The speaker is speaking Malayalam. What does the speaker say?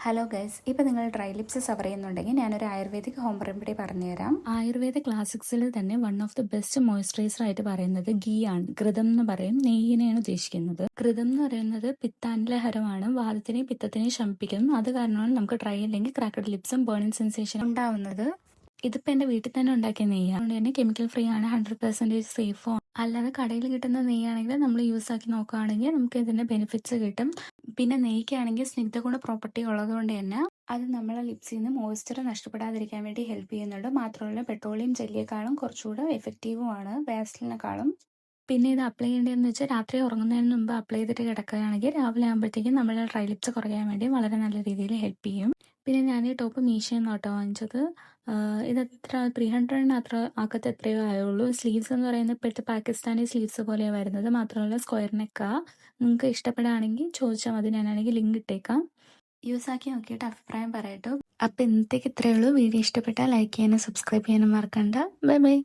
ഹലോ ഗൈസ്, ഇപ്പോൾ നിങ്ങൾ ഡ്രൈ ലിപ്സ് സഫർ ചെയ്യുന്നുണ്ടെങ്കിൽ ഞാനൊരു ആയുർവേദിക് ഹോം റെമഡി പറഞ്ഞുതരാം. ആയുർവേദ ക്ലാസിക്സിൽ തന്നെ one of the best moisturiser ആയിട്ട് പറയുന്നത് ഗീ ആണ്. ഘൃതം എന്ന് പറയും, നെയ്യിനെയാണ് ഉദ്ദേശിക്കുന്നത്. ഘൃതം എന്ന് പറയുന്നത് പിത്താൻലഹരമാണ്, വാദത്തിനെയും പിത്തത്തിനെയും ശമിപ്പിക്കും. അത് കാരണമാണ് നമുക്ക് ഡ്രൈ അല്ലെങ്കിൽ ക്രാക്കഡ് ലിപ്സും ബേണിംഗ് സെൻസേഷൻ ഉണ്ടാവുന്നത്. ഇതിപ്പോൾ എൻ്റെ വീട്ടിൽ തന്നെ ഉണ്ടാക്കിയ നെയ്യാണ്, അതുകൊണ്ട് തന്നെ കെമിക്കൽ ഫ്രീ ആണ്, 100% സേഫും. അല്ലാതെ കടയിൽ കിട്ടുന്ന നെയ്യാണെങ്കിൽ നമ്മൾ യൂസ് ആക്കി നോക്കുകയാണെങ്കിൽ നമുക്ക് ഇതിന്റെ ബെനിഫിറ്റ്സ് കിട്ടും. പിന്നെ നെയ്ക്കാണെങ്കിൽ സ്നിഗ്ധഗുണ പ്രോപ്പർട്ടി ഉള്ളതുകൊണ്ട് തന്നെ അത് നമ്മളെ ലിപ്സിൽ നിന്ന് മോയ്സ്ചർ നഷ്ടപ്പെടാതിരിക്കാൻ വേണ്ടി ഹെൽപ്പ് ചെയ്യുന്നുണ്ട്. മാത്രമല്ല പെട്രോളിയം ജെല്ലിയേക്കാളും കുറച്ചുകൂടെ എഫക്റ്റീവുമാണ് വാസലിനെക്കാളും. പിന്നെ ഇത് അപ്ലൈ ചെയ്യേണ്ടതെന്ന് വെച്ചാൽ രാത്രി ഉറങ്ങുന്നതിന് മുമ്പ് അപ്ലൈ ചെയ്തിട്ട് കിടക്കുകയാണെങ്കിൽ രാവിലെ ആകുമ്പോഴത്തേക്കും നമ്മുടെ ഡ്രൈ ലിപ്സ് കുറയാൻ വേണ്ടി വളരെ നല്ല രീതിയിൽ ഹെൽപ്പ് ചെയ്യും. പിന്നെ ഞാൻ ഈ ടോപ്പ് മീഷോയിൽ നിന്ന് വാങ്ങിച്ചത്. ഇതെത്ര 300 അത്ര ആക്കത്ത് എത്രയോ ആയുള്ളൂ. സ്ലീവ്സ് എന്ന് പറയുന്നത് ഇപ്പോഴത്തെ പാകിസ്ഥാനി സ്ലീവ്സ് പോലെയാണ് വരുന്നത്. മാത്രമല്ല സ്ക്വയർ നെക്കാ. നിങ്ങൾക്ക് ഇഷ്ടപ്പെടുകയാണെങ്കിൽ ചോദിച്ചാൽ മതി, ഞാനാണെങ്കിൽ ലിങ്ക് ഇട്ടേക്കാം. യൂസ് ആക്കി നോക്കിയിട്ട് അഭിപ്രായം പറയട്ടോ. അപ്പം ഇന്നത്തേക്ക് ഇത്രയേ ഉള്ളൂ. വീഡിയോ ഇഷ്ടപ്പെട്ടാൽ ലൈക്ക് ചെയ്യാനും സബ്സ്ക്രൈബ് ചെയ്യാനും മറക്കണ്ട. Bye bye.